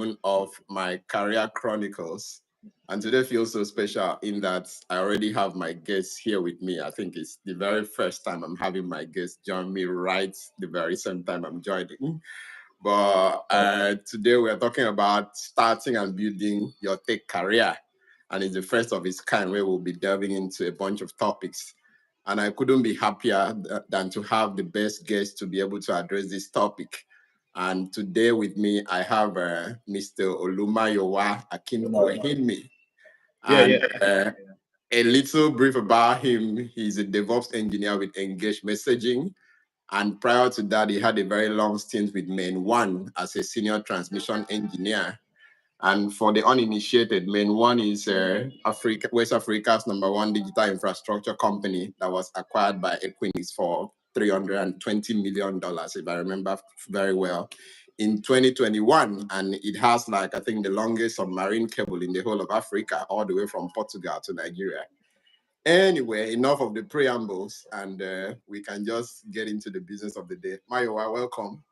edition of my Career Chronicles. And today feels so special in that I already have my guests here with me. I think it's the very first time I'm having my guests join me right the very same time I'm joining. But today we're talking about starting and building your tech career. And it's the first of its kind where we'll be delving into a bunch of topics. And I couldn't be happier than to have the best guest to be able to address this topic. And today with me, I have Mr. Olúmáyòwá Akinkuehinmi. And a little brief about him, he's a DevOps engineer with Engage Messaging. And prior to that, he had a very long stint with Mayowa as a senior transmission engineer. And for the uninitiated, Mayowa is West Africa's #1 digital infrastructure company that was acquired by Equinix for $320 million, if I remember very well, in 2021. And it has, I think, the longest submarine cable in the whole of Africa, all the way from Portugal to Nigeria. Anyway, enough of the preambles, and we can just get into the business of the day. Mayowa, welcome.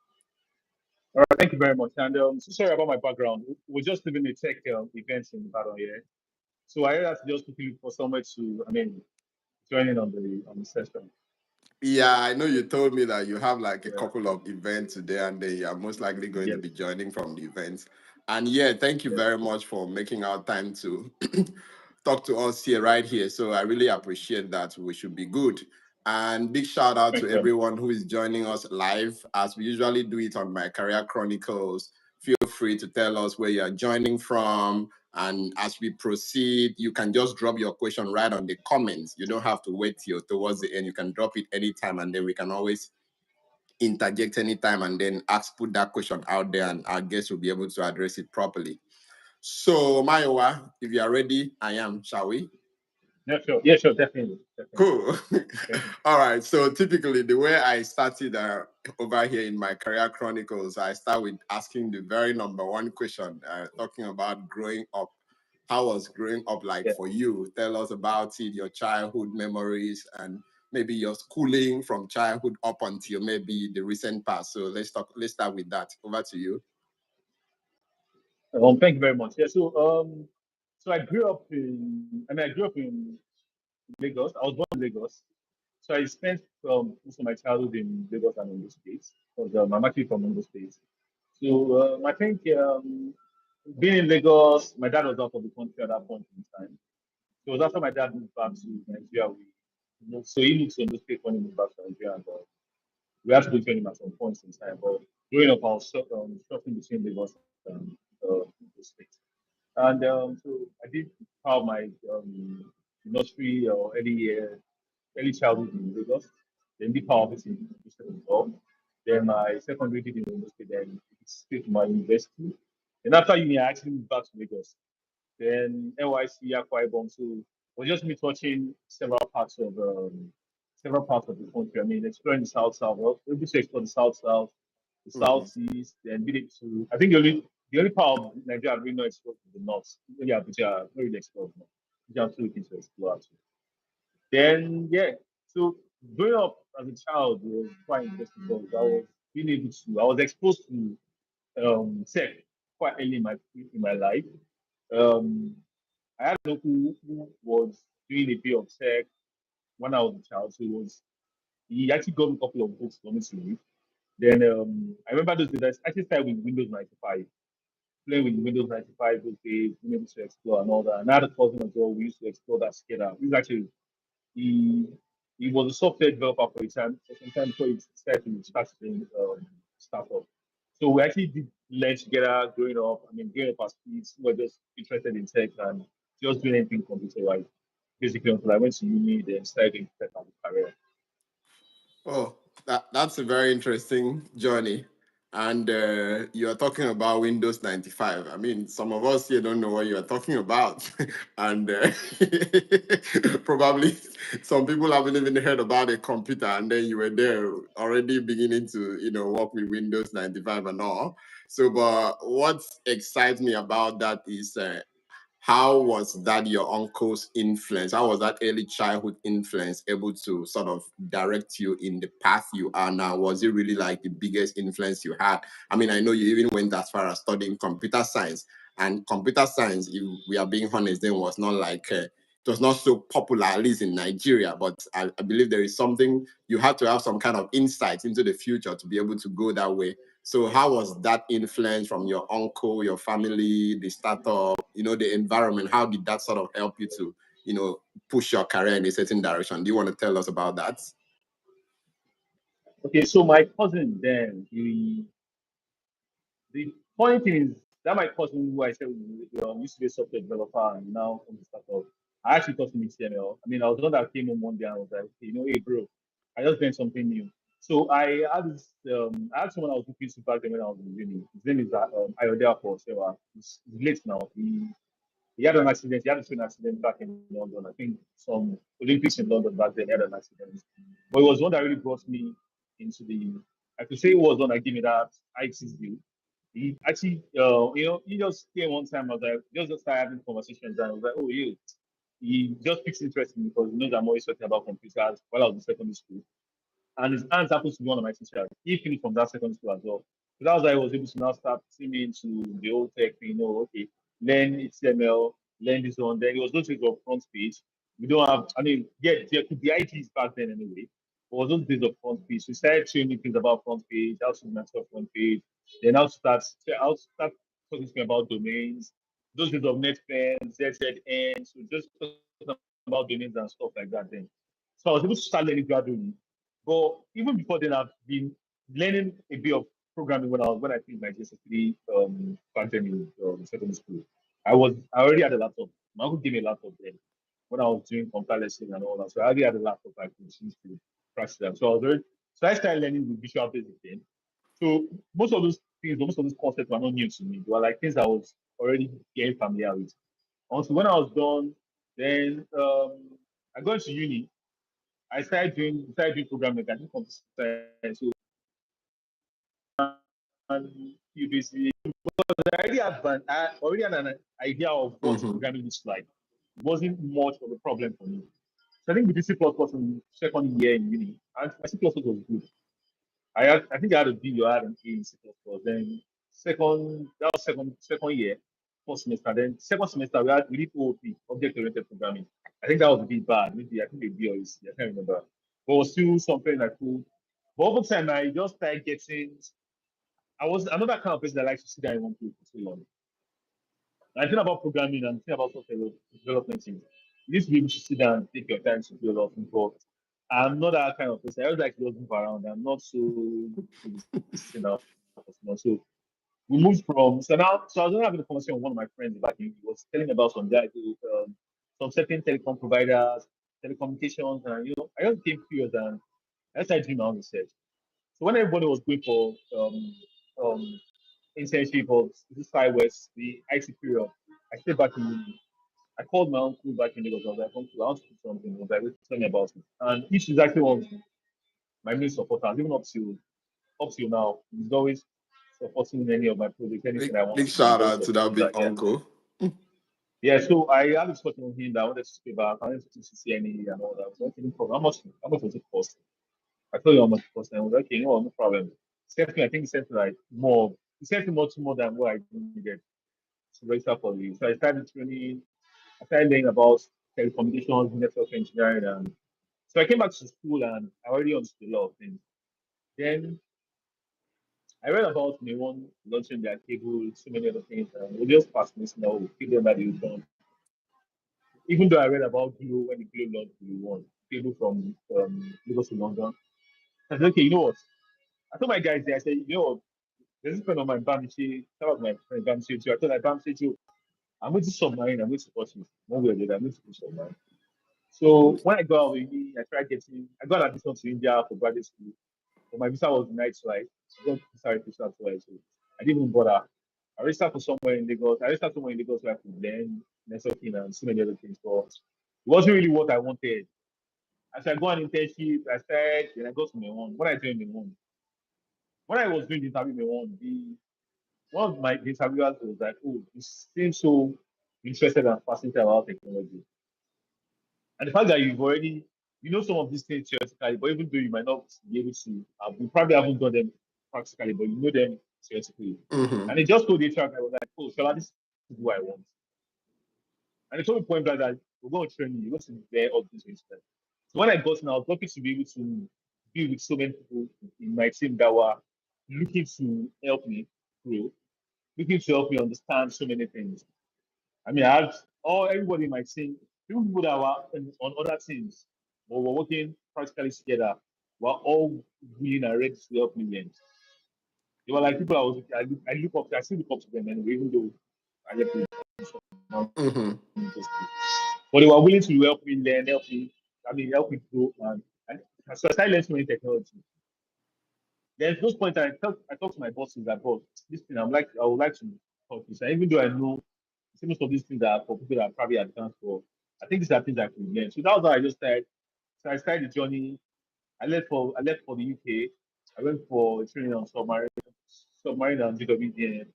All right, thank you very much. And so sorry about my background. We're just doing a tech event in Ibadan here. So I had to just quickly look for somewhere to, join in on the session. Yeah, I know you told me that you have a couple of events today, and they are most likely going to be joining from the events. And thank you very much for making our time to talk to us right here. So I really appreciate that. We should be good. And big shout out to everyone who is joining us live, as we usually do it on my Career Chronicles. Feel free to tell us where you are joining from. And as we proceed, you can just drop your question right on the comments. You don't have to wait till towards the end. You can drop it anytime, and then we can always interject anytime and then put that question out there, and our guests will be able to address it properly. So, Mayowa, if you are ready, I am. Shall we? Yeah, sure, definitely. Cool. All right. So typically, the way I started over here in my Career Chronicles, I start with asking the very #1 question, talking about growing up. How was growing up for you? Tell us about it, your childhood memories, and maybe your schooling from childhood up until maybe the recent past. So let's start with that. Over to you. Thank you very much. Yeah. So I grew up in Lagos. I was born in Lagos. So I spent most of my childhood in Lagos and Ondo State, because I'm actually from Ondo State. So I think being in Lagos, my dad was out of the country at that point in time. So it was after my dad moved back to Nigeria. So he moved to Ondo State when he moved back to Nigeria. And, we had to go to him at some point in time. But growing up, I was shuffling between Lagos and Ondo State. And so I did have my nursery or early childhood in Lagos. Then did part of it in Houston as well. Then my secondary did in Ondo State. Then straight to my university. And after uni, I actually moved back to Lagos. Then NYC, Akwa Ibom. So we're just me touching several parts of the country. I mean, exploring the South. Well, able to explore the South, the Southeast, then be able to. I think the only part of Nigeria I've really not explored is the North. Yeah, which are not really explored. Which I'm still looking to explore actually. Then so growing up as a child was quite interesting because I was exposed to tech quite early in my life. I had a uncle who was doing a bit of tech when I was a child. So he actually got me a couple of books for me to read. Then I remember those days. I actually started with Windows 95, playing with Windows 95 those days, being able to explore and all that. And I had a cousin as well. We used to explore that together. He was a software developer for some time before he started to start doing startup. So we actually did learn together growing up. I mean, growing up as kids, we were just interested in tech and just doing anything computer-wise. Basically, until I went to uni, then started doing tech as a career. Oh, that's a very interesting journey. And you're talking about Windows 95. I mean, some of us here don't know what you're talking about. And probably some people haven't even heard about a computer, and then you were there already beginning to, work with Windows 95 and all. So, but what excites me about that is how was that your uncle's influence? How was that early childhood influence able to sort of direct you in the path you are now? Was it really like the biggest influence you had? I mean, I know you even went as far as studying computer science, and computer science, if we are being honest, then was not like it was not so popular, at least in Nigeria. But I believe there is something, you have to have some kind of insight into the future to be able to go that way. So how was that influence from your uncle, your family, the startup, the environment? How did that sort of help you to, push your career in a certain direction? Do you want to tell us about that? Okay, so my cousin then, the funny thing is that my cousin who I said used to be a software developer and now from the startup, I actually taught him HTML. I mean, I was the one that came home one day and I was like, hey bro, I just learned something new. So I had someone I was looking to back then when I was in uni. His name is Ayodele for Sewa. He's late now. He had an accident. He had a train accident back in London. I think some Olympics in London back then. He had an accident. But it was one that really brought me into the. I could say it was one that gave me that IT's view. He actually, he just came one time. I was like, just started having conversations, and I was like, oh, yeah. He just piques interest in me because he knows I'm always talking about computers while I was in secondary school. And his aunt happens to be one of my teachers. He finished from that secondary school as well. So that was how I was able to now start seeing me into the old tech, okay, learn HTML, learn this one. Then it was those days of front page. We don't have, I mean, yeah, there could be IGs back then anyway. But it was those days of front page. So we started showing me things about front page, how to master front page. Then I'll start talking to me about domains, those days of NetFan, ZZN. So just talking about domains and stuff like that then. So I was able to start learning gradually. But even before then, I've been learning a bit of programming when I finished my GCSE back then in secondary school. I already had a laptop. My uncle gave me a laptop then when I was doing computer lessons and all that. So I already had a laptop I could use to practice that. So I started learning with Visual Basic then. So most of those things, most of those concepts were not new to me. They were like things I was already getting familiar with. Also, when I was done, then I got into uni. I started doing programming. I did computer science. So and you basically I already had an idea of what Mm-hmm. programming looks like. It wasn't much of a problem for me. So I think with the C++ in second year in uni, and my C++ was good. I think I had a B or I had an A in C++. Then second year, first semester. Then second semester we did OOP, object oriented programming. I think that was a bit bad. Maybe I think a B or a C, I can't remember. But it was still something I could. But over time I just started getting I was another kind of person that likes to sit down in one place for too long. I think about programming and think about software development things. You need to be able to sit down and take your time to do a lot of things. But I'm not that kind of person. I always like to just move around. I'm not so sitting down for too long. So we moved from so I was having a conversation with one of my friends back in. He was telling me about some guys some certain telecom providers, telecommunications, and I just became curious and I started doing my own research. So when everybody was going for um internship of this side west, the IT period, I stayed back in uni. I called my uncle back in Lagos. I was like, uncle, I want to do something. He was like, tell me about it. And each is actually one of my main supporters, even up till now. He's always supporting any of my projects, anything I want Big to do. He's shout always out to that supporting big that. Yeah. uncle. Yeah, so I had a discussion with him that I wanted to stay back. I wanted to see any and all that. I was like, okay, no problem. How much was it cost? I told you how much it cost. And I was like, okay, no problem. I think he sent me like more. He sent me much more than what I needed to register for the. So I started training. I started learning about telecommunications, network engineering, and so I came back to school and I already understood a lot of things. Then I read about Mayowa launching their cable, so many other things, and it just fascinates me now. Cable that they done. Even though I read about Glo when the Glo launched the one cable from Lagos to London, I said, okay, you know what? I told my guys there, I said, you know what? There's this friend of mine, Bamichi. That was my friend Bamichi too. I told like Bamichi, I'm going to submarine. I'm going to support you. One way or the other, I'm going to do submarine. So when I got out of uni, I got admission to India for graduate school. But my visa was denied twice. I got visa restriction twice. So I didn't even bother. I registered for somewhere in Lagos. I registered somewhere in Lagos where I could learn networking and so many other things. But it wasn't really what I wanted. As I go on internship, I started, then I go to my own. When I joined my own, when I was doing the interview, my own, one of my interviewers was like, "Oh, you seem so interested and fascinated about technology. And the fact that you've already, you know, some of these things theoretically, but even though you might not be able to, you probably haven't done them practically, but you know them theoretically. Mm-hmm. And it just told the HR guy, I was like, oh, Shola, this is who I want. And he told me point blank that we're going to train you, you're going to be there all these ways. So when I got in, I was lucky to be able to be with so many people in my team that were looking to help me grow, looking to help me understand so many things. I mean, I had everybody in my team, even people that were on other teams, but were working practically together, were all willing and ready to help me learn. They were like people I look up to, I still look up to them anyway, even though I left with Mm-hmm. but they were willing to help me learn, help me grow, and so I started learning so many technology. There's those points I talk to my bosses that, boss, this thing I would like to talk to this. And even though I know most of these things are for people that are probably advanced for, I think these are things I could learn. So that was how I just started. So I started the journey. I left for the UK. I went for training on submarine and GWDM.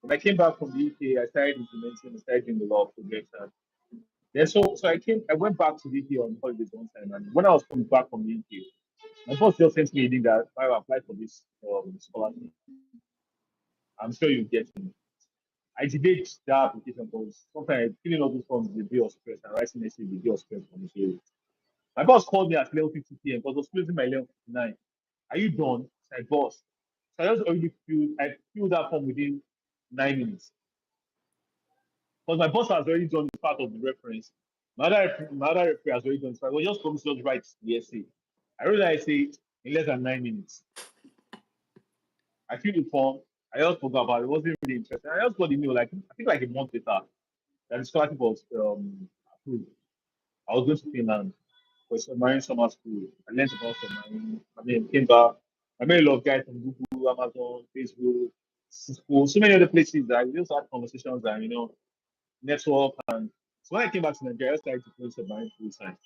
When I came back from the UK, I started implementing, I started doing a lot of projects. And then I went back to the UK on holidays one time. And when I was coming back from the UK, my boss just sent me a link that I applied for this scholarship. I'm sure you get me. I delayed that application because sometimes filling all those forms is a bit of stress and writing message is a bit of stress for me. So my boss called me at 11:50 p.m. because I was closing by 11:59. Are you done? I said, boss. So I filled that form within 9 minutes. Because my boss has already done this part of the reference. My other referee has already done it. So I was just promised to just write the essay. I wrote that essay in less than 9 minutes. I filled the form. I just forgot about it. It wasn't really interesting. I just got the email I think like a month later that the scholarship was approved. I was going to Finland for submarine summer school. I learned about submarine. I mean, came back. I met a lot of guys from Google, Amazon, Facebook, Cisco, so many other places that we just had conversations and network. And so when I came back to Nigeria, I started to play submarine full time.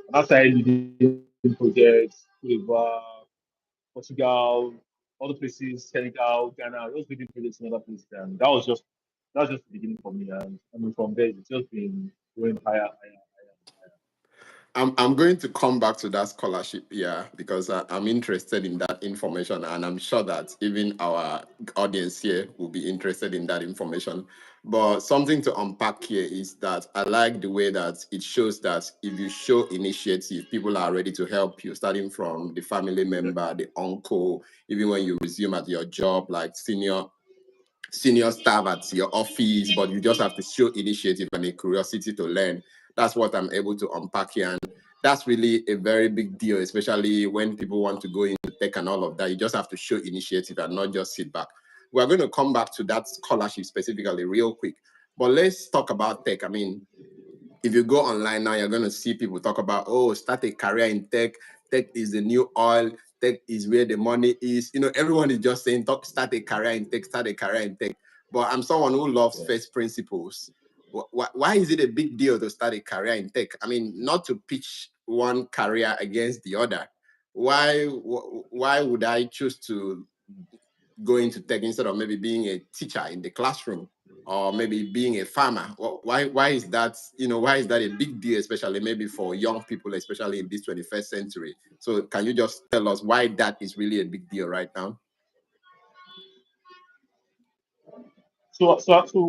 And after I leading projects, Cote d'Ivoire, Portugal, other places, Senegal, Ghana, I was leading projects in other places, and that was just the beginning for me. And I mean, from there, it's just been going higher, higher. I'm going to come back to that scholarship, yeah, because I'm interested in that information, and I'm sure that even our audience here will be interested in that information. But something to unpack here is that I like the way that it shows that if you show initiative, people are ready to help you, starting from the family member, the uncle, even when you resume at your job, like senior staff at your office, but you just have to show initiative and a curiosity to learn. That's what I'm able to unpack here. And that's really a very big deal, especially when people want to go into tech and all of that. You just have to show initiative and not just sit back. We're going to come back to that scholarship specifically real quick. But let's talk about tech. I mean, if you go online now, you're going to see people talk about, oh, start a career in tech. Tech is the new oil. Tech is where the money is. Everyone is just saying, start a career in tech, start a career in tech. But I'm someone who loves first principles. Why is it a big deal to start a career in tech? I mean, not to pitch one career against the other. Why would I choose to go into tech instead of maybe being a teacher in the classroom or maybe being a farmer? Why is that, why is that a big deal, especially maybe for young people, especially in this 21st century? So can you just tell us why that is really a big deal right now? So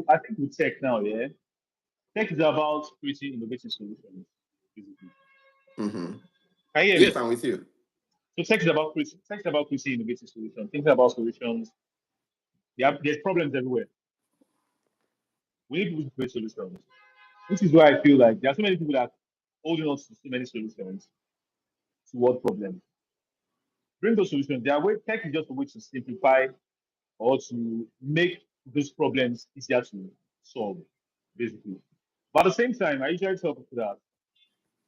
I think with tech now, yeah, tech is about creating innovative solutions, basically. Mm-hmm. Can you hear Yes, me? I'm with you. So tech is about creating innovative solutions, thinking about solutions. There's problems everywhere. We need people to create solutions. This is why I feel like there are so many people that are holding on to so many solutions to what problems. Bring those solutions. Tech is just a way to simplify or to make those problems easier to solve, basically. But at the same time, I usually tell people that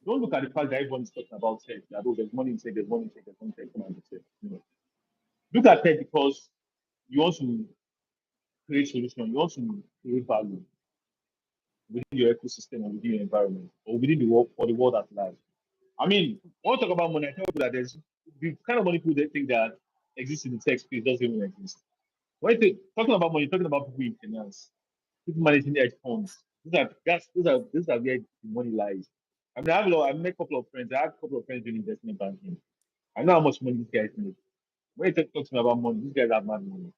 don't look at the fact that everyone's talking about tech. That there's money in tech, there's money in tech, there's money in tech, come on, tech. Look at tech because you want to create solution, you want to create value within your ecosystem or within your environment or within the world or the world at large. I mean, when we talk about money, I tell people that there's the kind of money people they think that exists in the tech space doesn't even exist. When you talking about money, you're talking about people in finance, people managing hedge funds, These are where the money lies. I mean, I met a couple of friends. I have a couple of friends doing investment banking. I know how much money these guys make. When you talk to me about money, these guys have mad money.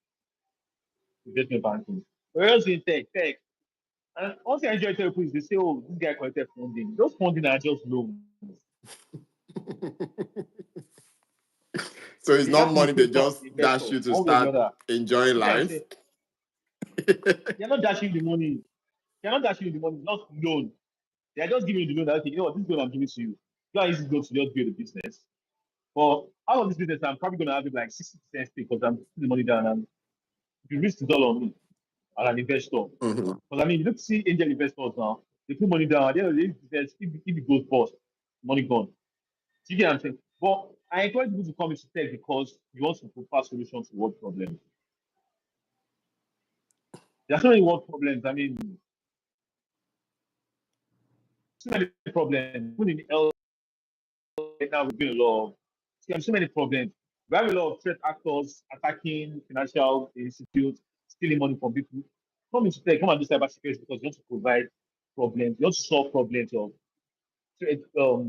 Investment banking. But else in tech. And also I enjoy telling people is they say, oh, this guy collected funding. Those funding are just loans. So it's They not have to be money they paid from just the dash investor, you to one way or the start other. enjoying You can life. say they're not dashing the money. They're not dashing you the money, not loan. They're just giving you the loan that okay, you know what, this loan I'm giving to you. You are easy to just build a business. But out of this business, I'm probably gonna have it like 60% stake because I'm putting the money down and the risk is all on me as an investor. Mhm. Because I mean, you look see angel investors now, they put money down, at the end of the day, if it goes bust, money gone. Do you get what I'm saying? But I encourage people to come into tech because you want to provide solutions to world problems. There are so many world problems. I mean, so many problems. Even in health, right now we're doing a lot of so many problems. We have a lot of threat actors attacking financial institutes, stealing money from people. Come into tech, come and do cybersecurity because you want to provide problems, you want to solve problems of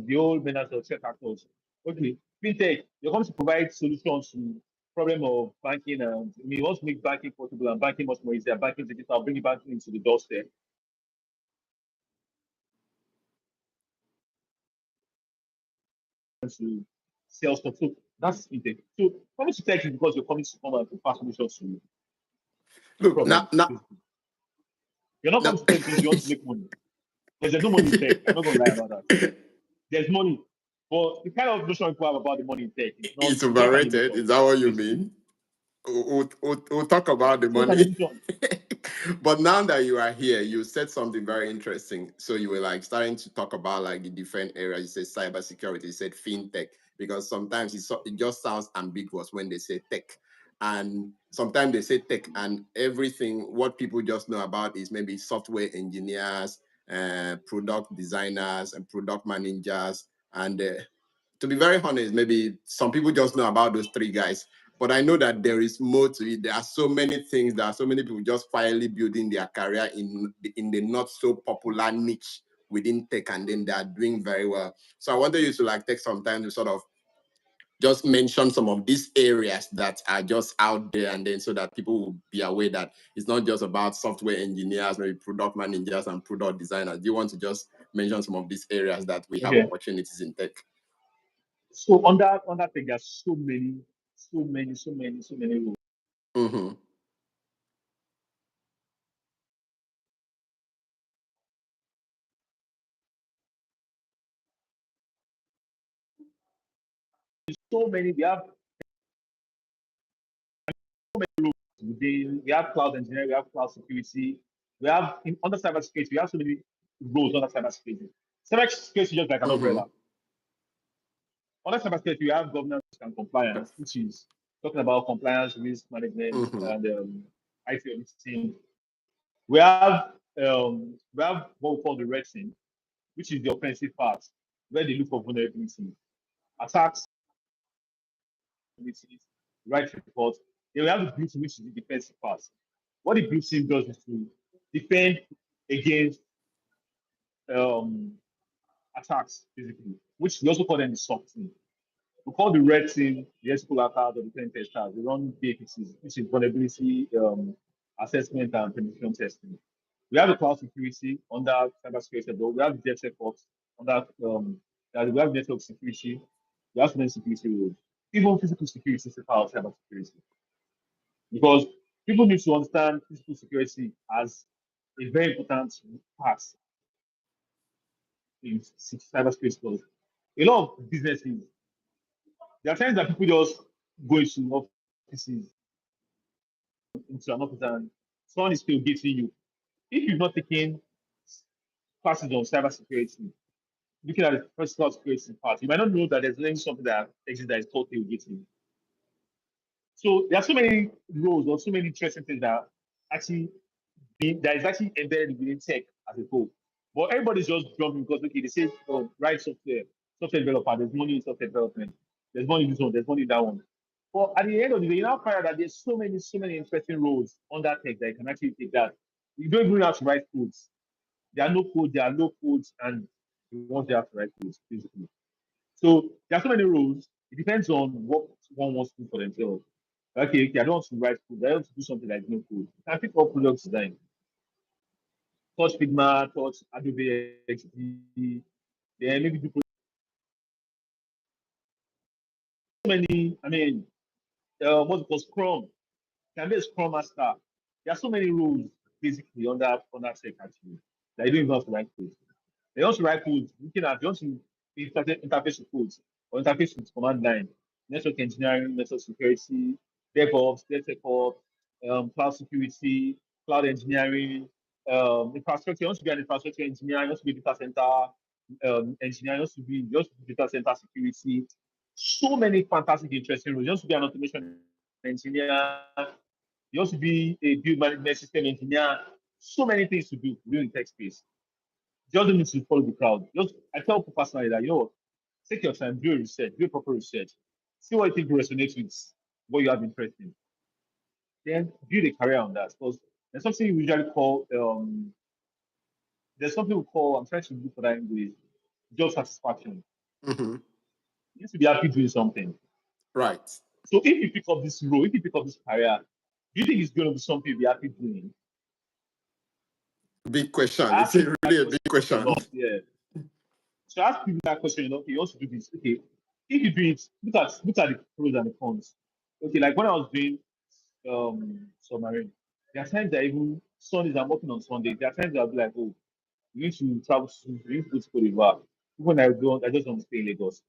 the old menace of threat actors. Okay, fintech, you're coming to provide solutions to problem of banking and I mean, you want to make banking possible and banking much more easier. Banking digital, bringing banking into the doorstep to sell stuff. So that's fintech. So coming to tech is because you're coming to come and provide solutions to Look, problems. You're not coming now to tech because you want to make money. Because there's no money in tech. I'm not gonna lie about that. There's money. But the kind of notion people have about the money in tech is not it's it's just an overrated. illusion, Is that what you basically. mean? We'll talk about the It's just an money. illusion. But now that you are here, you said something very interesting. So you were like starting to talk about like the different areas. You said cybersecurity, you said fintech, because sometimes it just sounds ambiguous when they say tech. And sometimes they say tech and everything, what people just know about is maybe software engineers, product designers, and product managers. And to be very honest, maybe some people just know about those three guys. But I know that there is more to it. There are so many things. There are so many people just quietly building their career in the not so popular niche within tech, and then they are doing very well. So I wanted you to like take some time to sort of just mention some of these areas that are just out there, and then so that people will be aware that it's not just about software engineers, maybe product managers and product designers. Do you want to just mention some of these areas that we have Okay. opportunities in tech? So on that thing, there's so many rules. Mm-hmm. So many. We have cloud engineering, we have cloud security, we have under cybersecurity, we have so many roles under cybersecurity. Cybersecurity is just like an Mm-hmm. umbrella. Under cybersecurity, we have governance and compliance, which is talking about compliance, risk management, Mm-hmm. and IT auditing. We have what we call the red team, which is the offensive part, where they look for vulnerability, attacks, vulnerabilities, write reports. Then we have the blue team, which is the defensive part. What the blue team does is to defend against um, attacks, basically, which we also call them the soft team. We call the red team the ethical hackers or the pen testers. They run BAPCs, which is vulnerability assessment and penetration testing. We have the cloud security under cybersecurity, but we have the DevSecOps under we have network security. We have many security rules. Even physical security is a part of cybersecurity because people need to understand physical security as a very important part in cybersecurity. Because a lot of businesses, there are times that people just go into offices, into an office, and someone is still getting you. If you've not taken classes on cybersecurity, looking at the physical security part, you might not know that there's really something that exists that is totally getting. So there are so many roles or so many interesting things that actually that is actually embedded within tech as a whole. But everybody's just jumping because okay, they say, oh, right software developer, there's money in software development, there's money in this one, there's money in that one. But at the end of the day, you now find that there's so many interesting roles on that tech that you can actually take that. You don't even have to write codes. There are no codes, there are low codes, and you want to have to write codes, basically. So there are so many rules. It depends on what one wants to do for themselves. Okay, I don't want to write code. I want to do something like no code. I pick up product design, touch Figma, touch Adobe XD, then maybe do so many. I mean, what's it called? Scrum. Can be a Scrum Master. There are so many rules basically on that tech actually that you don't even have to write code. They also write code looking at, they also interface with codes or interface with command line, network engineering, network security, DevOps, DevSecOps, cloud security, cloud engineering, infrastructure. You want to be an infrastructure engineer, you want to be data center engineer, you want to be data center security. So many fantastic, interesting roles. You want to be an automation engineer, you want to be a build management system engineer. So many things to do during tech space. Just don't need to follow the crowd. Just I tell people personally that, you know what, take your time, do your research, do proper research, see what you think resonates with what you have interest in. Then build a career on that. Because there's something we usually call there's something we call, I'm trying to look for that English, job satisfaction. Mm-hmm. You need to be happy doing something. Right. So if you pick up this role, if you pick up this career, do you think it's going to be something you'll be happy doing? Big question. I It's ask people really that a big question a question. lot. Yeah. So I ask people that question, okay, you want to do this. Okay, if you do it, look at the pros and the cons. Okay, like when I was doing submarine, there are times that even Sundays I'm working on Sundays. There are times that I'll be like, oh, we need to travel soon, we need to go to Cote d'Ivoire. Even I just want to stay in Lagos.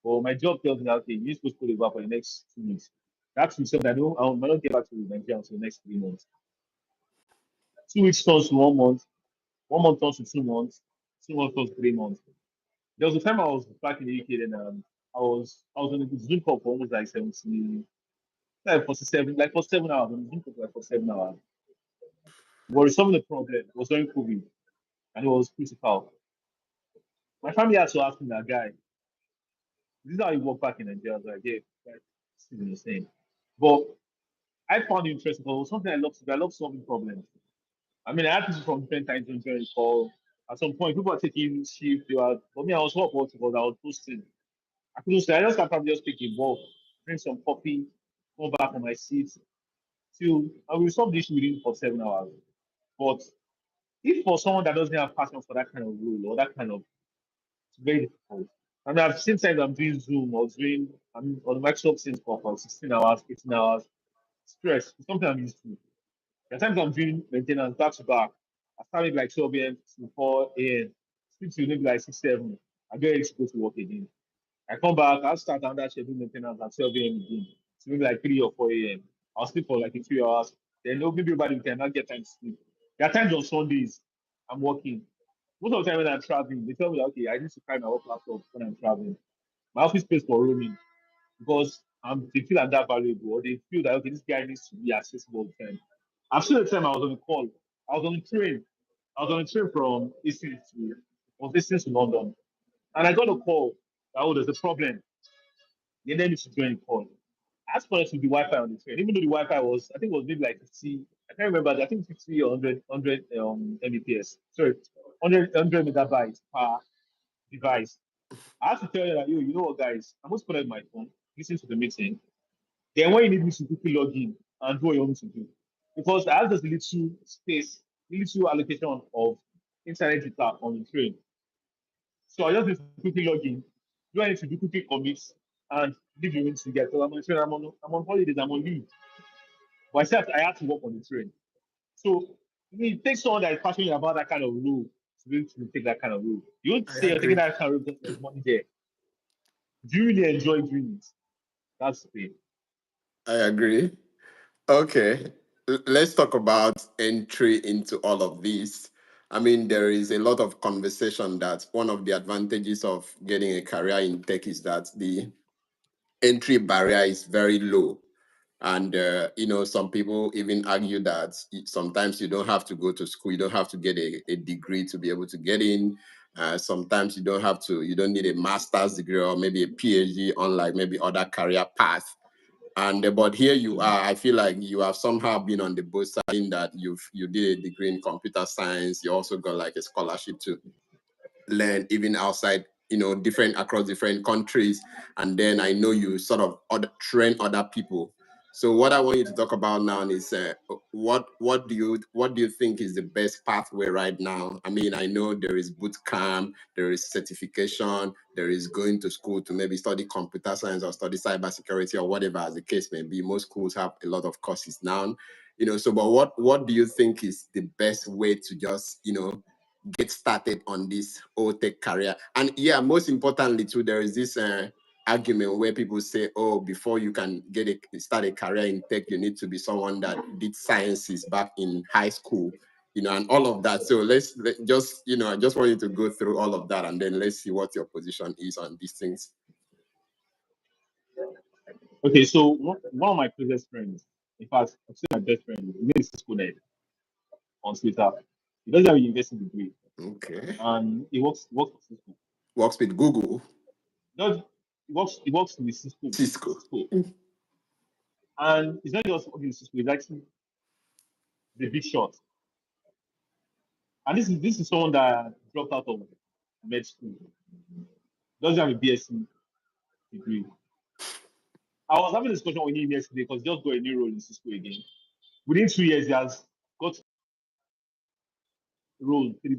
But my job tells me that, okay, you need to go to Cote d'Ivoire for the next 2 weeks. That's something I might not get back to Nigeria until the next 3 months. 2 weeks turns to 1 month, 1 month turns to 2 months, 2 months turns to 3 months. There was a time I was back in the UK, and I was on a Zoom call for almost like 70, like 47, like for 7 hours. On a Zoom call for like for 7 hours. We were solving the problem. It was during COVID, and it was critical. My family had to ask me that, guy, this is how you work back in Nigeria. I was like, yeah, that's insane. But I found it interesting because it was something I love to do. I love solving problems. I mean, I had people from different time zones join the call. At some point, people were taking shift. For me, I was hot because I was posting. I couldn't say, I just can probably just take a walk, drink some coffee, go back on my seat, till I will resolve the issue within for 7 hours. But if for someone that doesn't have passion for that kind of role or that kind of, it's very difficult. I mean, I've seen times I'm doing Zoom or I'm on Microsoft Teams for 16 hours, 18 hours. Stress, it's something I'm used to. There are times I'm doing maintenance back to back. I start maybe like 12 a.m. to 4 a.m. Sleep till maybe like 6, 7. I get ready to go to work again. I come back, I'll start another schedule maintenance at 12 a.m. again. So maybe like 3 or 4 a.m. I'll sleep for like a few hours. Then maybe everybody can not get time to sleep. There are times on Sundays I'm working. Most of the time when I'm traveling, they tell me that, okay, I need to carry my work laptop when I'm traveling. My office pays for roaming because they feel I'm that valuable, or they feel that, okay, this guy needs to be accessible all the time. I've seen the time I was on a call. I was on a train. I was on a train from Eastern to London. And I got a call that, oh, there's a problem. They then need to join the call. I asked for it to the Wi-Fi on the train, even though the Wi-Fi was, I think it was maybe like 50, I can't remember, I think 50 or 100 Mbps. Sorry, 100 megabytes per device. I have to tell you that, you know what, guys, I'm going to connect my phone, listen to the meeting. Then when you need me to quickly log in and do what you want me to do. Because I have just a little space, little allocation of internet data on the train. So I just need to quickly log in, do I need to do quickly commits and leave the room to get, because I'm on the train, I'm on holidays, I'm on leave. But I said I had to work on the train. So it takes someone that is passionate about that kind of role to be able to take that kind of role. You don't I say you're taking agree. that kind of role because there's money there. Do you really enjoy doing it? That's the thing. I agree. Okay. Let's talk about entry into all of this. I mean, there is a lot of conversation that one of the advantages of getting a career in tech is that the entry barrier is very low. And, some people even argue that sometimes you don't have to go to school, you don't have to get a degree to be able to get in. Sometimes you don't need a master's degree or maybe a PhD, unlike maybe other career paths. And but here you are. I feel like you have somehow been on the both sides in that you did a degree in computer science. You also got like a scholarship to learn even outside, different across different countries. And then I know you sort of train other people. So what I want you to talk about now is what do you think is the best pathway right now? I mean, I know there is boot camp, there is certification, there is going to school to maybe study computer science or study cybersecurity or whatever as the case may be. Most schools have a lot of courses now. So but what do you think is the best way to just, get started on this whole tech career? And yeah, most importantly too, there is this argument where people say, oh, before you can start a career in tech, you need to be someone that did sciences back in high school, and all of that. So I just want you to go through all of that, and then let's see what your position is on these things. Okay, so one of my closest friends, in fact, I've seen my best friend, his name is Cisco Ned on Twitter. He doesn't have a university degree. Okay. And he works for Cisco. Works with Google. No, he works with Cisco. And he's not just working with Cisco, he's actually the big shot. And this is someone that dropped out of med school. Doesn't have a BSc degree. I was having a discussion with him yesterday because he just got a new role in Cisco again. Within 2 years, he has got a role 3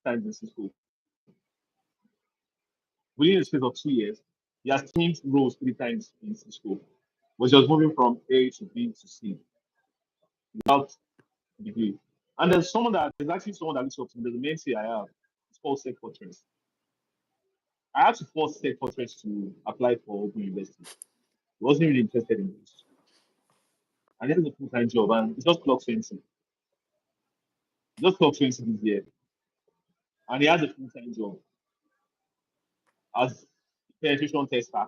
times in Cisco. Within the space of 2 years, he has changed roles 3 times in Cisco. Was just moving from A to B to C without degree. And there's actually someone that looks up to me. There's a mentor I have. It's called Sec Fortress. I had to force Sec Fortress to apply for Open University. He wasn't really interested in this. And this is a full-time job, and it's just clock 20. Just clock 20 this year. And he has a full-time job as a penetration tester.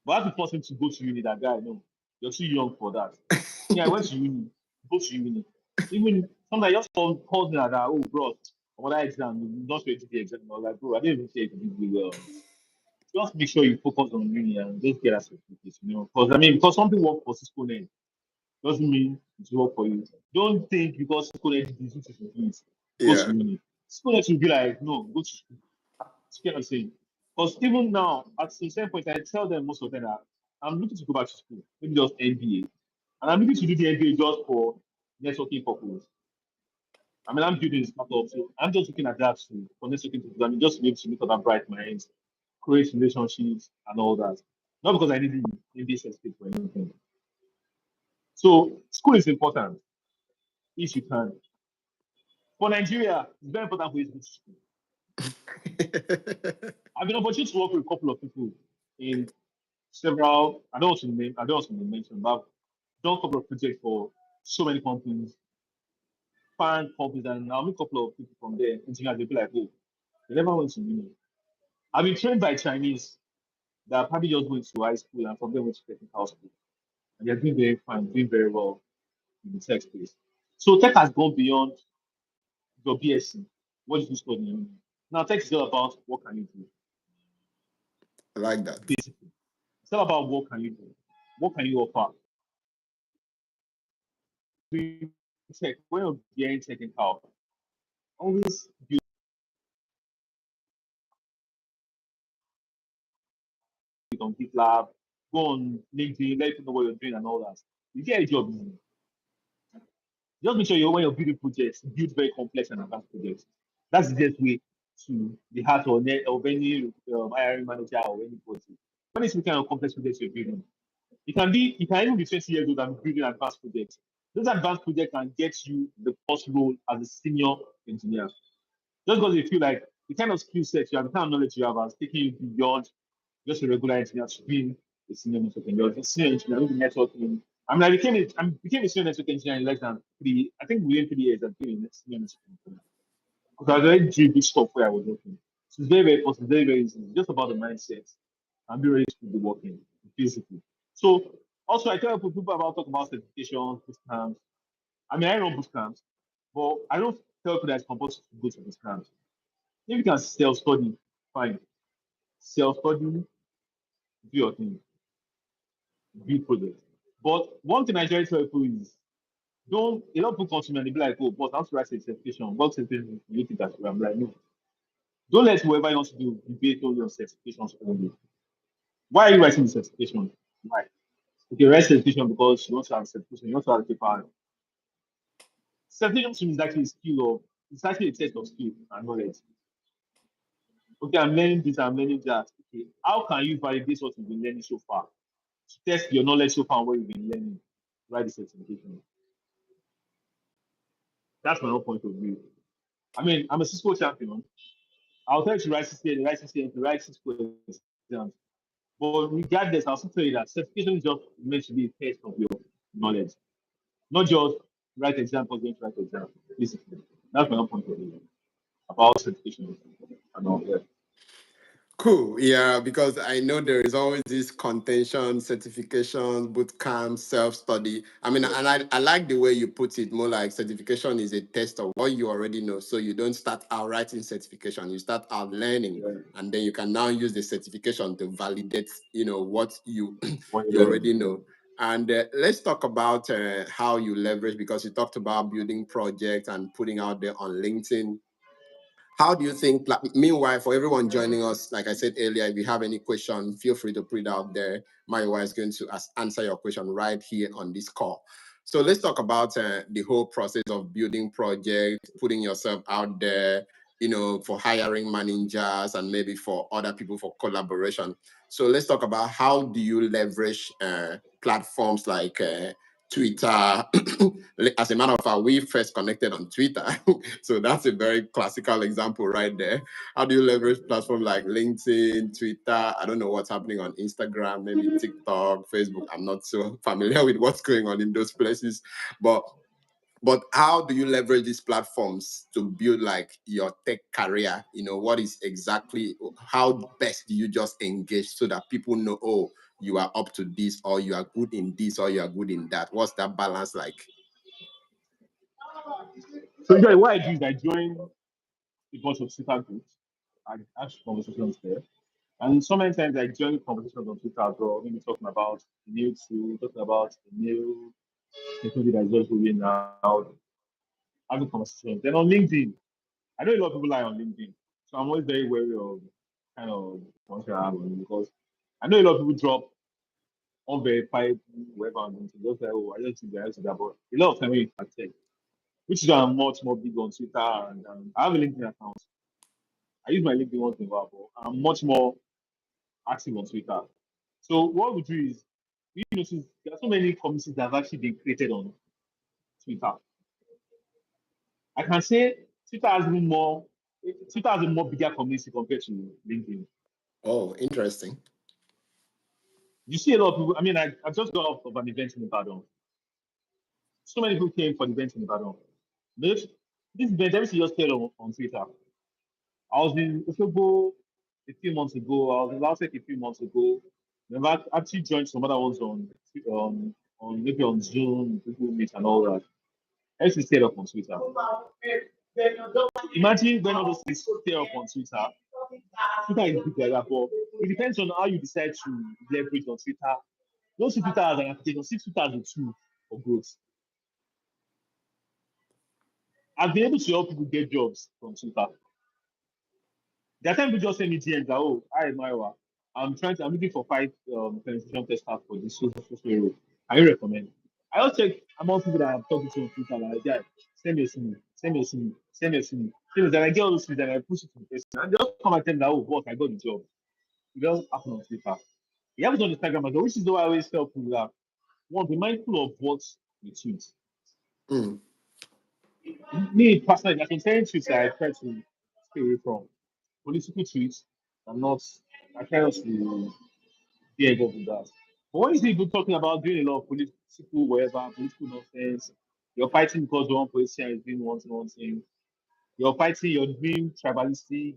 But I have to force him to go to uni. That guy, no, you're too young for that. Yeah, I went to uni. Go to uni. Even somebody just called me like that. Oh, bro, for that exam, you not ready to the exam. I was like, bro, I didn't even say it really well. Just make sure you focus on uni and just get a certificate, because something work for Cisco Net doesn't mean it work for you. Don't think because Cisco Net is easy to do it. Go to uni. Cisco Net will be like, no, go to school. You get what I'm saying? Because even now, at some certain point, I tell them most of them that I'm looking to go back to school, maybe just MBA. And I'm looking to do the MBA just for networking purposes. I mean, I'm building a startup, so I'm just looking at that for networking purposes. I mean, just to be able to meet other bright minds, create relationships, and all that. Not because I need the MBA certificate for anything. So, school is important if you can. For Nigeria, it's very important for you to go to school. I've been opportunity to work with a couple of people in several, I don't want to mention, but I've done a couple of projects for so many companies, foreign companies, and I'll meet a couple of people from there, engineers, they'll be like, oh, they never went to uni. I've been trained by Chinese that probably just went to high school and from there went to technical school. And they're doing very fine, doing very well in the tech space. So tech has gone beyond your BSc. What did you study in uni? Now tech is all about what can you do. I like that. Basically. It's all about what can you do. What can you offer? Tech, when you're getting technical, always build it on GitLab, go on LinkedIn, let people know what you're doing and all that. You get a job. Just make sure when you're building projects, build very complex and advanced projects. That's the best way to the heart of any hiring manager or anybody. When it's looking at complex projects you're building, you can even be 20 years old and building advanced projects. Those advanced projects can get you the first role as a senior engineer. Just because you feel like the kind of skill set you have, the kind of knowledge you have, has taken you beyond just a regular engineer to being a senior network engineer. A senior engineer, maybe networking. I mean, I became a senior network engineer in less than within 3 years, I became a senior network engineer. Because I was already doing big stuff where I was working. So it's very, very possible, very, very easy. It's just about the mindset and be ready to be working physically. So also I tell people about talk about certifications, boot camps. I mean, I run boot camps, but I don't tell people that it's compulsory to go to boot camps. If you can self-study, fine. Self-study, do your thing. build projects. But one thing I try to tell people is don't a lot of people come to me and they be like, oh, but I have to write a certification. What certification you think that I'm like, no. Don't let whoever you want to do debate all your certifications only. Why are you writing the certification? Why? Okay, write certification because you want to have certification, you want to have a paper. Certification is actually a skill of it's actually a test of skill and knowledge. Okay, I'm learning this, I'm learning that. Okay, how can you validate what you've been learning so far? To test your knowledge so far and what you've been learning. Write the certification. That's my own point of view. I mean, I'm a Cisco champion. I'll tell you to write CCA, write CCA, to write Cisco exams. But regardless, I'll still tell you that certification is just meant to be a test of your knowledge, not just write exam for going to write exam. Basically, that's my own point of view about certification and all that. Cool. Yeah, because I know there is always this contention, certification, boot camp, self-study. I mean, and I like the way you put it more like certification is a test of what you already know. So you don't start out writing certification, you start out learning, Yeah. and then you can now use the certification to validate, what you What you you learn. already know. And let's talk about how you leverage, because you talked about building projects and putting out there on LinkedIn. How do you think, like, meanwhile, for everyone joining us, like I said earlier, if you have any question, feel free to put it out there. Mayowa is going to answer your question right here on this call. So let's talk about the whole process of building projects, putting yourself out there, for hiring managers and maybe for other people for collaboration. So let's talk about how do you leverage platforms like Twitter. As a matter of fact, we first connected on Twitter. So that's a very classical example right there. How do you leverage platforms like LinkedIn, Twitter? I don't know what's happening on Instagram, maybe TikTok, Facebook. I'm not so familiar with what's going on in those places. But how do you leverage these platforms to build like your tech career? What is exactly, how best do you just engage so that people know, oh, you are up to this, or you are good in this, or you are good in that? What's that balance like? So usually what I do is I join a bunch of Twitter groups. I ask conversations there. And so many times I join conversations on Twitter as well, maybe talking about the new tool, talking about the new technology that's just rolling out, having conversations. Then on LinkedIn, I know a lot of people lie on LinkedIn. So I'm always very wary of kind of what I have on because I know a lot of people drop unverified web on LinkedIn. Just like, oh, I just think that, but a lot of time when you can check, which is why I'm much more big on Twitter and I have a LinkedIn account. I use my LinkedIn once in a while, but I'm much more active on Twitter. So what we do is we notice there are so many communities that have actually been created on Twitter. I can say Twitter has even more Twitter has a more bigger community compared to LinkedIn. Oh, interesting. You see a lot of people. I mean, I just got off of an event in Ibadan. So many people came for the event in Ibadan. This event, everything just stayed on Twitter. I was in Osogbo a few months ago. I was in Laosec a few months ago. I've actually joined some other ones on maybe on Zoom, Google Meet, and all that. Everything stayed up on Twitter. Imagine when all those things stay up on Twitter. Twitter is big like that, but it depends on how you decide to leverage on Twitter. Don't see Twitter as an application, see Twitter as a tool for growth. I've been able to help people get jobs from Twitter. There are times people just send me DMs that, oh, hi, Mayowa. I'm looking for 5 penetration testers for this social role. I recommend. I also check among people that I've talked to on Twitter, like, yeah, send me a CV, send me a CV, send me a CV. Then I get all those things and I push it to the person. And they just come and tell me that, oh, boss, I got the job. It doesn't happen on Twitter. It happens on Instagram as well, which is why I always tell people that, one, be mindful of what you tweet. Mm. Me, personally, like in certain tweets I try to stay away from. Political tweets, I try not to be involved with that. But when you see people talking about doing a lot of political, whatever, political nonsense, you're fighting because one politician is doing one thing, you're fighting, you're being tribalistic,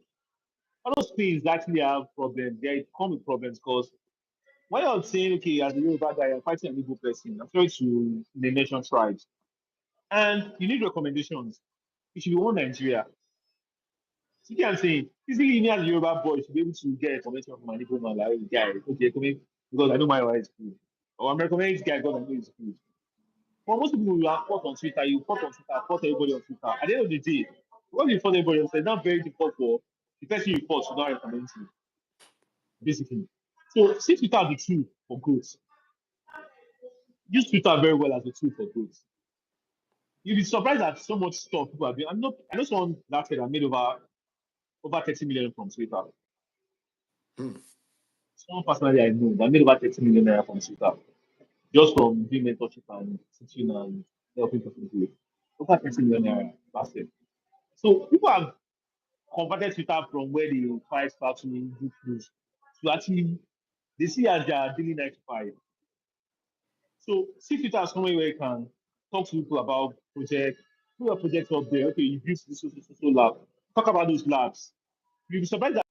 all those things actually have problems. They come with problems because when you're saying, okay, as a Yoruba guy, you're fighting an evil person, I'm trying to mention tribes, and you need recommendations. It should be one Nigeria. You can say, easily me as a Yoruba boy should be able to get information from an Igbo man, like, guy, okay, come in, because I know my wife is good. or I'm recommending this guy because I know he's good. For most people, you are fought on Twitter, you fought on Twitter, fought everybody on Twitter. At the end of the day, when you fought everybody on Twitter, it's not very difficult for the person you fought to not recommend you, basically. So see Twitter as a tool for growth. Use Twitter very well as a tool for growth. You'll be surprised at so much stuff people are doing. I know someone that said I made over 30 million from Twitter. Someone personally I know that made over 30 million naira from Twitter. Just from doing mentorship and teaching and helping people do it. Over 30 million naira. That's it. So people have converted Twitter from where they fight factory, do news, to actually they see as their daily 9 to 5. So see Twitter as somewhere where you can talk to people about projects, put your projects up there. Okay, you built this so lab. Talk about those labs. You'll be surprised that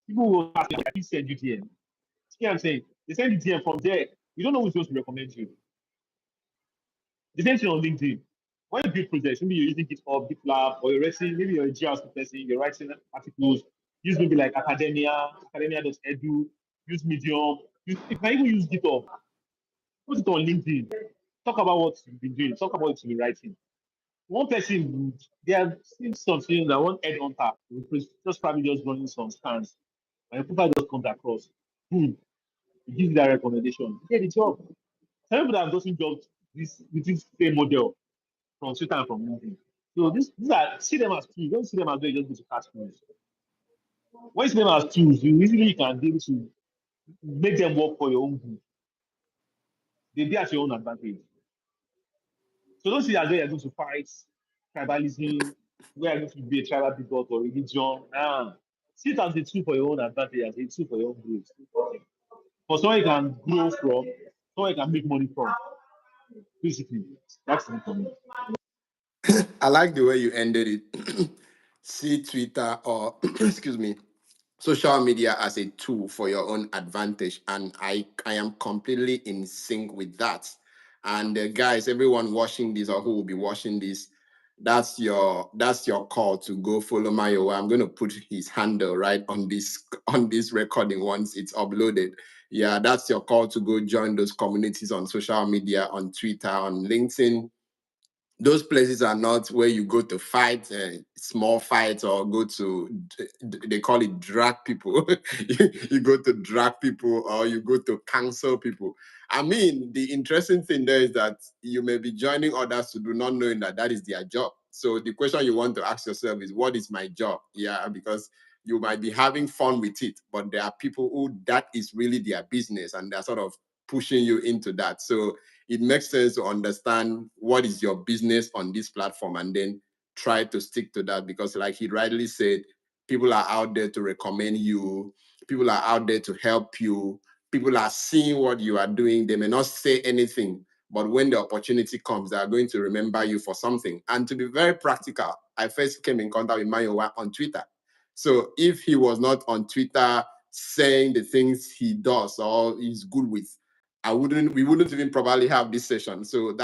people will actually send you DM. See what I'm saying? They send you DM from there. You don't know who's supposed to recommend you. The same thing on LinkedIn. When you build projects, maybe you're using GitHub, GitLab, or you're writing, maybe you're a GRC person, you're writing articles, use maybe like academia.edu, use Medium, you can even use GitHub. Put it on LinkedIn. Talk about what you've been doing, talk about what you've been writing. One person, they have seen something that one headhunter, just probably just running some scans, and your profile just comes across. Boom, it gives you that recommendation. Get the job. Some people that have gotten jobs with this same model from Twitter and from LinkedIn. So these are see them as tools. Don't see them as they just go to catch tools. When you see them as tools, you easily can be able to make them work for your own good. They be at your own advantage. So don't see as though you're going to fight tribalism, where you're going to be a tribal bigot or religion. See it as a tool for your own advantage, as a tool for your own growth. For someone you can grow from, someone you can make money from. Basically, that's it for me. I like the way you ended it. See Twitter or excuse me, social media as a tool for your own advantage, and I am completely in sync with that. And guys, everyone watching this or who will be watching this, that's your call to go follow Mayowa. I'm going to put his handle right on this recording once it's uploaded. Yeah, that's your call to go join those communities on social media, on Twitter, on LinkedIn. Those places are not where you go to fight small fights or go to, they call it drag people. You go to drag people or you go to cancel people. I mean, the interesting thing there is that you may be joining others to do not knowing that that is their job. So the question you want to ask yourself is, what is my job? Yeah, because you might be having fun with it, but there are people who that is really their business and they're sort of pushing you into that. So it makes sense to understand what is your business on this platform and then try to stick to that, because like he rightly said, people are out there to recommend you, people are out there to help you, people are seeing what you are doing. They may not say anything, but when the opportunity comes, they are going to remember you for something. And to be very practical, I first came in contact with Mayowa on Twitter. So if he was not on Twitter saying the things he does or is good with, we wouldn't even probably have this session. So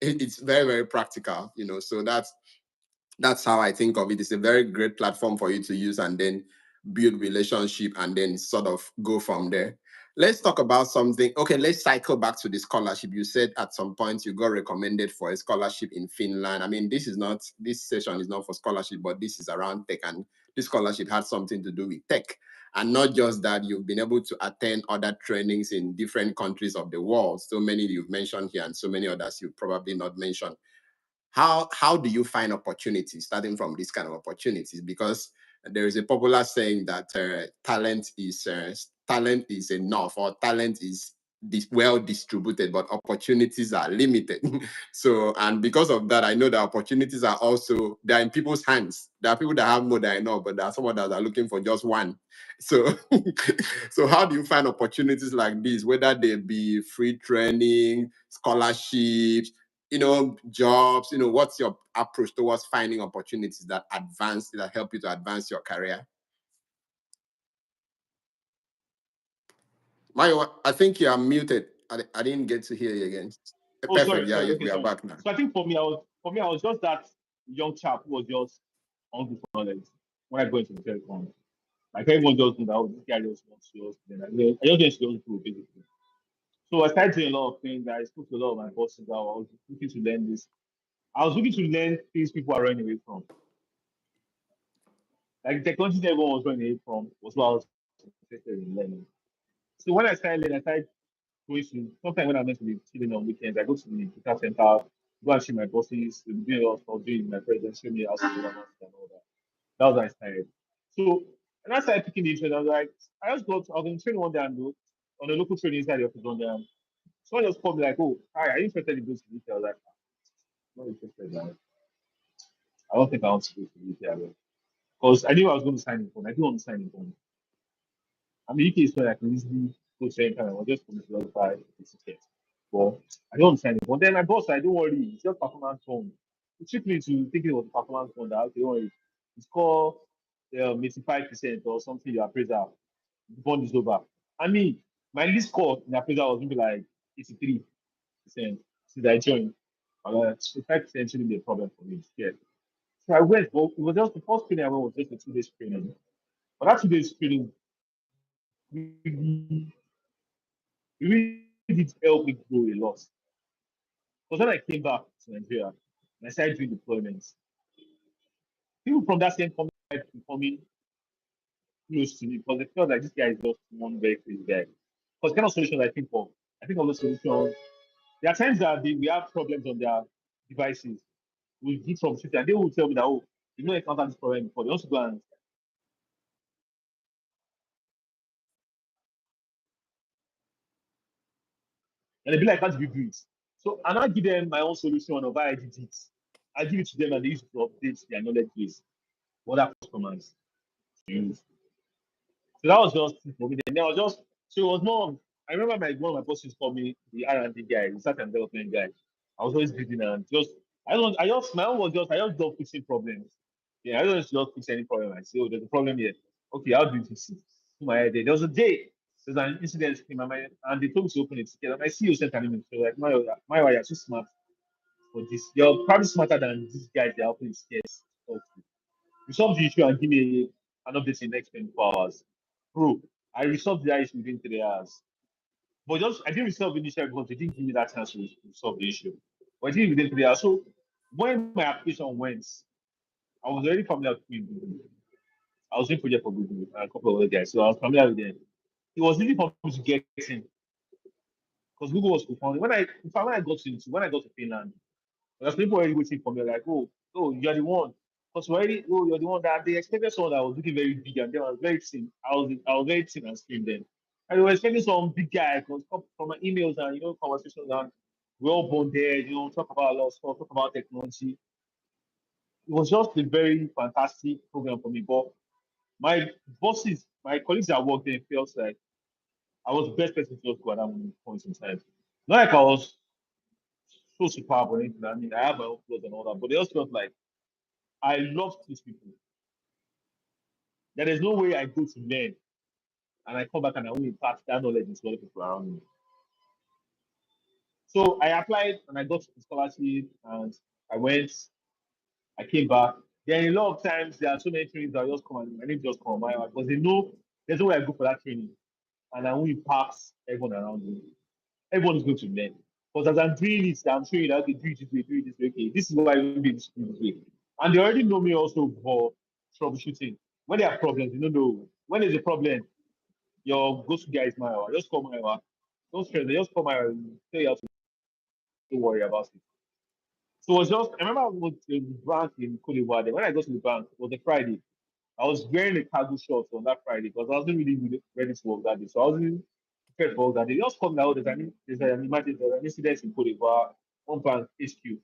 it's very, very practical, so that's how I think of it. It's a very great platform for you to use and then build relationship and then sort of go from there. Let's talk about something. Okay, let's cycle back to the scholarship. You said at some point you got recommended for a scholarship in Finland. I mean, this session is not for scholarship, but this is around tech, and this scholarship has something to do with tech. And not just that, you've been able to attend other trainings in different countries of the world. So many you've mentioned here and so many others you've probably not mentioned. How do you find opportunities, starting from these kind of opportunities? Because there is a popular saying that talent is enough, or talent is well distributed, but opportunities are limited. So, and because of that, I know the opportunities they're in people's hands. There are people that have more than enough, but there are some that are looking for just one. So, so how do you find opportunities like this, whether they be free training, scholarships, jobs? What's your approach towards finding opportunities that help you to advance your career? Mayo, I think you are muted. I didn't get to hear you again. Oh, Perfect. Yeah, sorry. Okay, we are sorry. back now. So I think for me, I was just that young chap who was just hungry for knowledge when I go into the telecom. Like everyone just knew that, oh, this guy just wants to us. Then I just went to school basically. So I started doing a lot of things. I spoke to a lot of my bosses. I was looking to learn this. I was looking to learn things people are running away from. Like the technology that everyone was running away from was what I was interested in learning. So when I started learning, I started going to sometimes when I'm meant to be chilling on weekends, I go to the guitar center, go and see my bosses, doing a lot of stuff, doing my presence, show me how to do and all that. That was how I started. So and I started picking the interest. I was like, I just got I was in training one day and on a local training inside the office one day. And someone just called me like, oh, hi, are you interested in this? I was like, I'm not interested. Man. I don't think I want to go to the UK because I knew I was going to sign in phone. I didn't want to sign in phone. I mean, UK is where I can easily go to any time. I was just going to verify the ticket. But I don't want to sign in phone. Then my boss said, don't worry, it's just performance phone. He tricked me to thinking it was a performance phone. That, okay, don't worry. It's called 85% or something, your appraisal. The bond is over. I mean, my least score in appraisal was maybe like 83% since I joined. 5% shouldn't be a problem for me. Yeah. So I went, but it was just the first training I went was just a 2 days training. But that 2 days training really, really did help me grow a lot. Because when I came back to Nigeria and I started doing deployments, people from that same company started becoming close to me because they felt like this guy is just one very crazy guy. Because kind of solutions I think of those solutions. There are times that we have problems on their devices. We do troubleshooting and they will tell me that, oh, you know, encountered this problem before. They also go and they be like, how do you do it? So I now give them my own solution of how I did it. I give it to them and they use it to update their knowledge base. What other customers use. So that was just it for me. Then I was just so it was more. I remember one of my bosses called me the R&D guy, research and development guy. I was always reading and just I just my own was just I just love fixing problems. Yeah, I don't just fix any problem. I say, oh, there's a problem here. Okay, how do you fix it? In my head, there was a day there's an incident in my mind, and they told me to open it together. My CEO sent an email. So like, Mayowa, you're so smart for this. You're probably smarter than these guys they're helping scarce. Resolve the issue and give me an update in the next 24 hours. Bro, I resolved the issue within 3 hours. But just I didn't resolve the issue because they didn't give me that chance to resolve the issue. But I did it within 3 hours. So when my application went, I was already familiar with Google. I was doing project for Google and a couple of other guys. So I was familiar with them. It was easy for me to get in because Google was co-founded. When I got to Finland, there's people already waiting for me, like, oh, you're the one. Because already, oh, you're the one that they expected someone that was looking very big and then I was very thin. I was very thin and slim then. And they were expecting some big guy because from my emails and conversations and we're all bonded, talk about a lot of stuff, talk about technology. It was just a very fantastic program for me. But my bosses, my colleagues at work, they felt like I was the best person to just go at that point in time. Not like I was so superb or anything. I mean, I have my own flaws and all that, but they also felt like I love these people. There is no way I go to learn and I come back and I will impart that knowledge into other people around me. So I applied and I got the scholarship and I went, I came back. Then a lot of times there are so many trainings that just come and my name just come Mayowa because they know there's no way I go for that training and I will impact everyone around me. Everyone is going to learn. Because as I'm doing it, I'm showing you that okay, do it this way, okay, this is why you do this way. And they already know me also for troubleshooting. When there are problems, you don't know when there's a problem, your go-to guy is Mayowa. Just call Mayowa. Don't stress, they just call Mayowa and tell you how to don't worry about it. So it was just I remember I was in the bank in Cote d'Ivoire. When I got to the bank, it was a Friday. I was wearing a cargo short on that Friday because I wasn't really ready to work that day. So I wasn't prepared for work that day. They just come out, there's an incident in Cote d'Ivoire, one bank HQ.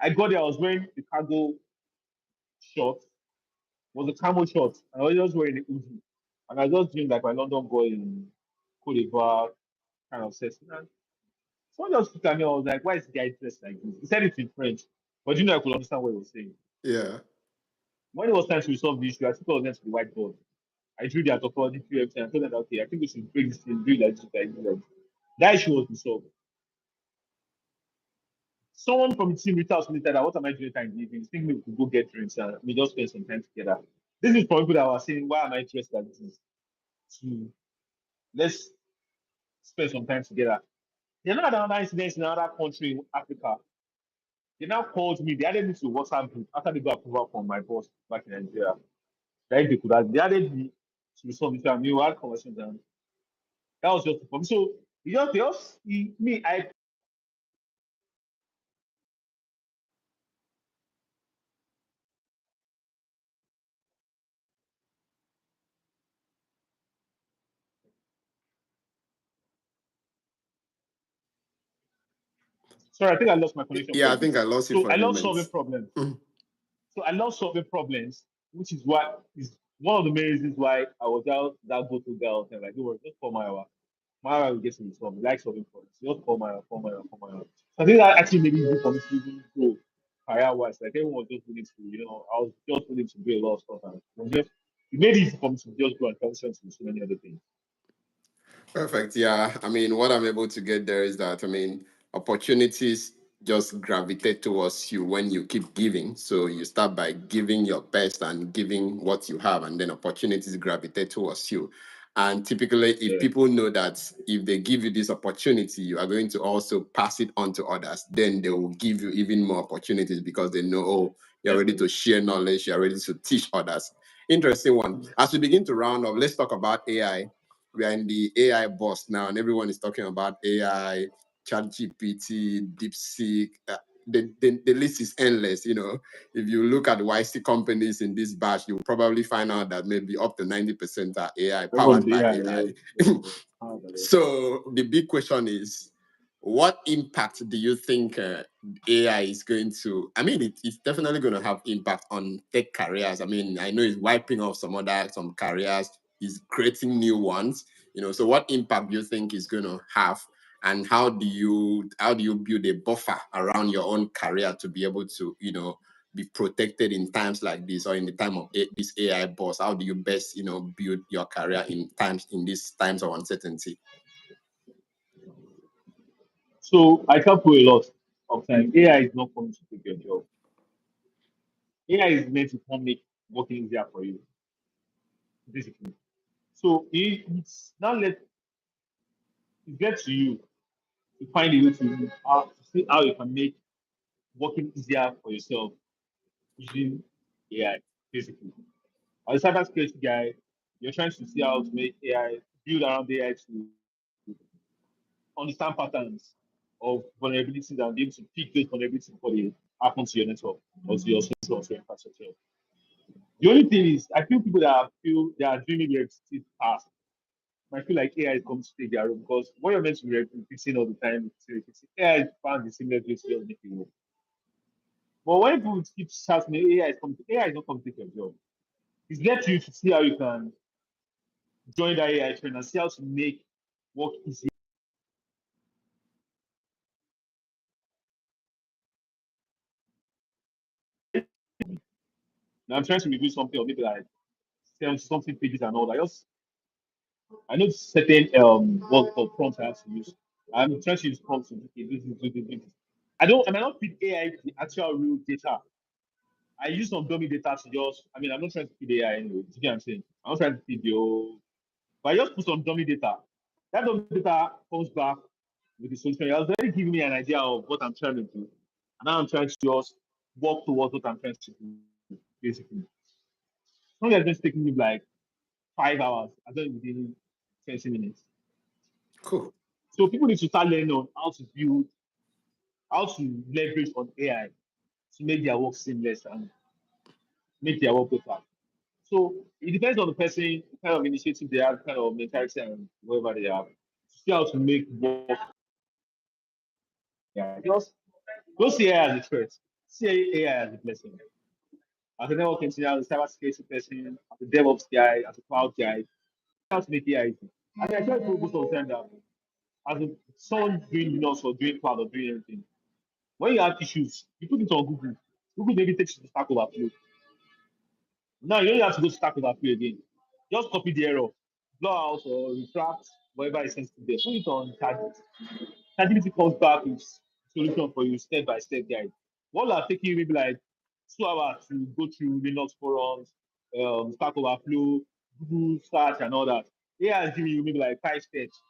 I got there, I was wearing the cargo short, was a camo short, and I was just wearing the Uzi. And I was just doing like my London boy in Cote d'Ivoire kind of setting. And someone just looked at me, I was like, why is the guy dressed like this? He said it in French, but I could understand what he was saying. Yeah. When it was time to resolve the issue, I took all them to the whiteboard. I drew their topology, drew everything, and told them, okay, I think we should break this thing, do it like this, like this, like this. That issue was resolved. Someone from the team reached out to me and said, what am I doing time in the evening? Think we could go get drinks and we just spend some time together. This is for people that were saying, why am I interested in this? Let's spend some time together. You know, another incident in another country in Africa. They now called me. They added me to WhatsApp group after they got approval from my boss back in Nigeria. They added me to some issue and we had conversations. And that was just for me. So me, I sorry, I think I lost my connection for Yeah, a I bit. think I lost you So for I a love moment. solving problems. So I love solving problems, which is what is one of the main reasons why I was out that go-to girl and like, don't worry, just call Mayowa. Mayowa will get to solve. Like solving problems. Just call Mayowa, call Mayowa, call Mayowa. So I think that actually made it easy for me to even grow career-wise. Like everyone was just willing to, I was just willing to do a lot of stuff and it made it easy for me to just go and concentrate on so many other things. Perfect. Yeah. I mean, what I'm able to get there is that, I mean, opportunities just gravitate towards you when you keep giving. So you start by giving your best and giving what you have, and then opportunities gravitate towards you. And typically, if Yeah. people know that if they give you this opportunity, you are going to also pass it on to others, then they will give you even more opportunities because they know, oh, you're ready to share knowledge, you're ready to teach others. Interesting one. As we begin to round up, let's talk about AI. We are in the AI bust now, and everyone is talking about AI, ChatGPT, DeepSeek. The list is endless. You know, if you look at YC companies in this batch, you'll probably find out that maybe up to 90% are AI, powered by AI. So the big question is, what impact do you think AI is going to? I mean, it's definitely going to have impact on tech careers. I mean, I know it's wiping off some careers, is creating new ones. You know, so what impact do you think is going to have, and how do you build a buffer around your own career to be able to be protected in times like this, or in the time of this AI boss? How do you best build your career in these times of uncertainty? So I tell people a lot of time, AI is not coming to take your job. AI is meant to come make working easier for you, basically. So it's now to you to find a way to see how you can make working easier for yourself using AI, basically. As a cybersecurity guy, you're trying to see how to make AI, build around AI to understand patterns of vulnerabilities and be able to pick those vulnerabilities before they happen to your network or to your social or to your infrastructure. The only thing is, I feel people that feel they are doing maybe repetitive tasks. I feel like AI is going to take their role because what you're meant to be repeating all the time, AI found the similar way to just make it work. But when people keep shouting, AI is not coming to take your job. It's left to you to see how you can join that AI trend and see how to make work easy. Now I'm trying to review something or maybe like something pages and all that. I know certain what called prompts I have to use. I'm trying to use prompts to do this. I might not feed AI the actual real data. I use some dummy data to I'm not trying to feed AI anyway. You get what I'm saying? I'm not trying to feed your, but I just put some dummy data. That dummy data comes back with the solution. It was already giving me an idea of what I'm trying to do. And now I'm trying to just work towards what I'm trying to do, basically. It's not just taking me like 5 hours. I do it within 20 minutes. Cool. So people need to start learning on how to leverage on AI to make their work seamless and make their work better. So it depends on the person, the kind of initiative they have, kind of mentality and whatever they have. To see how to make work. Yeah, just don't see AI as a threat. See AI as a blessing. As a network engineer, as a cybersecurity person, as a DevOps guy, as a cloud guy, how to make AI easy. I try to focus on time that as a someone doing Linux or doing cloud or doing anything, when you have issues, you put it on Google. Google maybe takes you to Stack Overflow. Now you don't have to go to Stack Overflow again. Just copy the error, blow out or retract whatever is sensitive there. Put it on target. ChatGPT comes back with solution for you step by step guide. What will take you maybe like 2 hours to go through Linux forums, Stack Overflow, Google search, and all that. AI is giving you maybe like 5 steps.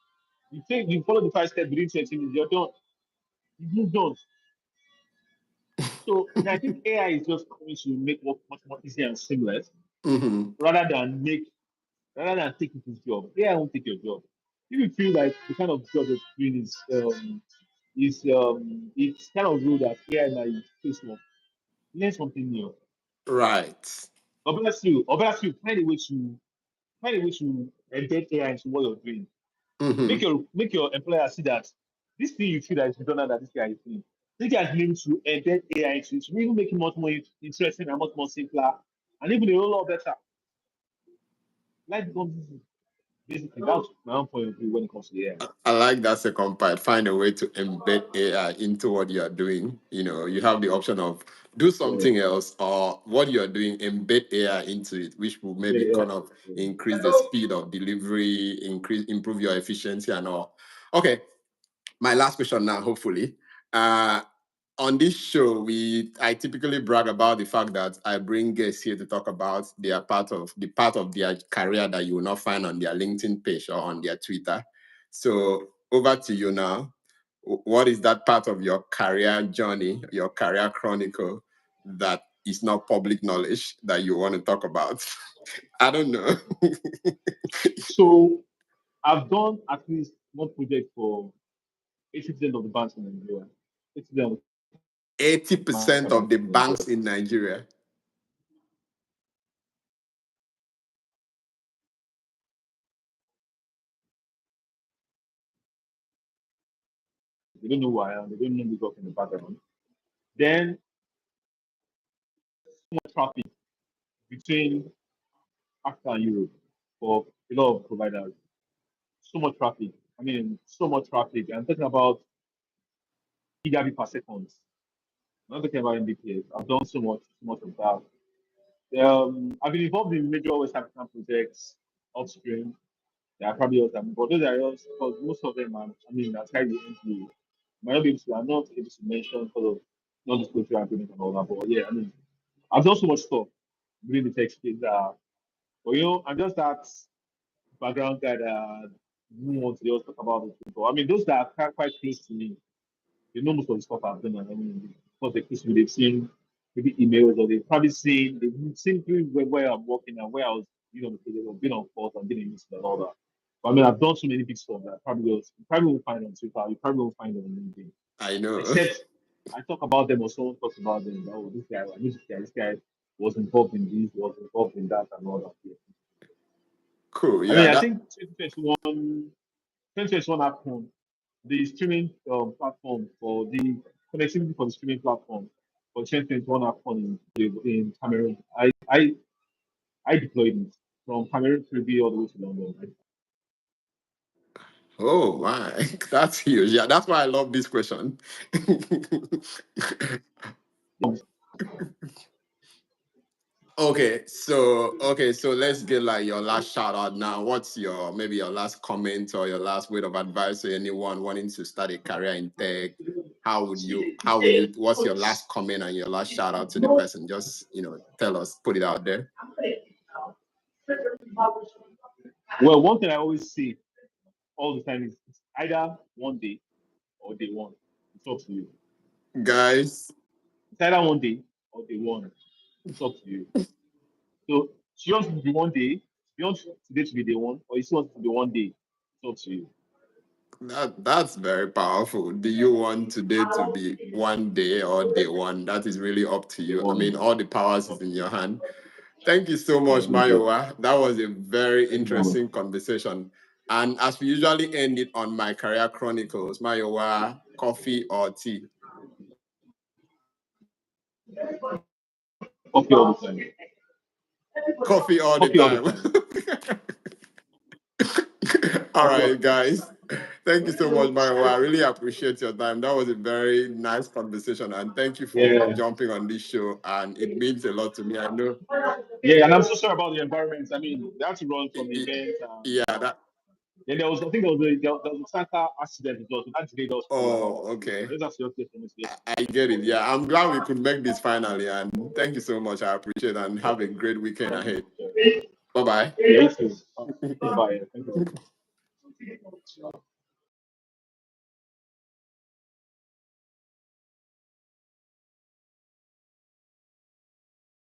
You follow the 5 steps within 20 minutes, you're done. You've moved on. So I think AI is just coming to make work much more easy and seamless, rather than take people's job. AI won't take your job. If you feel like the kind of job you're doing it's kind of rule that AI might face more, learn something new. Right. Or bless you, find a way to embed AI into what you're doing. Make your employer see that this thing you feel that is redundant that this guy is doing. This guy is willing to embed AI into it, to even make it much more interesting and much more simpler, and even a whole lot better. Life becomes easy. Basically, that's my own point of view when it comes to AI. I like that second part. Find a way to embed AI into what you are doing. You have the option of do something else, or what you are doing, embed AI into it, which will maybe kind of increase the speed of delivery, improve your efficiency and all. Okay, my last question now, hopefully. On this show, I typically brag about the fact that I bring guests here to talk about the part of their career that you will not find on their LinkedIn page or on their Twitter. So over to you now. What is that part of your career journey, your career chronicle, that is not public knowledge that you want to talk about? I don't know. So I've done at least one project for 80% of the banks in Nigeria. 80% of the banks in Nigeria. They don't know who I am. They don't know me in the background. Then so much traffic between Africa and Europe for a lot of providers. So much traffic. I mean, so much traffic. I'm talking about gigabit per second. I'm not talking about Mbps. I've done so much of that. I've been involved in major West African projects upstream. There are probably others, but those are just because most of them are, that's kind of NGA. I'm not able to mention because of non-disclosure agreement and all that. But yeah, I've done so much stuff within the tech space that, but I'm just that background guy that who wants to just talk about it. But those that are quite close to me, they know most of the stuff I've done. Because they're close to me, they've seen maybe emails or they've seen where I'm working and where I was, on the project, or been on calls and been in meetings and all that. But I've done so many big stuff that you probably won't find on Twitter, you probably won't find on LinkedIn. I know. Except I talk about them or someone talks about them. Oh, this guy was involved in this, was involved in that, and all that. Yeah. Cool. Yeah. I think 2021 AFCON, the streaming platform for the connectivity for the streaming platform for 2021 AFCON in Cameroon. I deployed it from Cameroon to be all the way to London. Oh my, that's huge. Yeah, that's why I love this question. Okay, so let's get like your last shout out now. What's your last comment or your last word of advice to anyone wanting to start a career in tech? What's your last comment and your last shout out to the person? Just tell us, put it out there. Well, one thing I always say all the time is it's either one day or day one. It's up to you. Guys. It's either one day or day one. It's up to you. So she wants to be one day, you want today to be day one, or you still want to be one day. It's up to you. That's very powerful. Do you want today to be one day or day one? That is really up to you. All the powers is in your hand. Thank you so much, Mayowa. That was a very interesting conversation. And as we usually end it on my career chronicles, Mayowa, coffee or tea? Coffee all the time. Coffee all the time. All right, guys. Thank you so much, Mayowa. I really appreciate your time. That was a very nice conversation, and thank you for jumping on this show. And it means a lot to me. I know. Yeah, and I'm so sorry about the environment. They have to run from the event. Then there was, I think there was a tanker accident as well. So that delayed us. Oh, okay. That's okay for me. I get it. Yeah, I'm glad we could make this finally, and thank you so much. I appreciate it, and have a great weekend ahead. Bye bye. Bye. Thank you.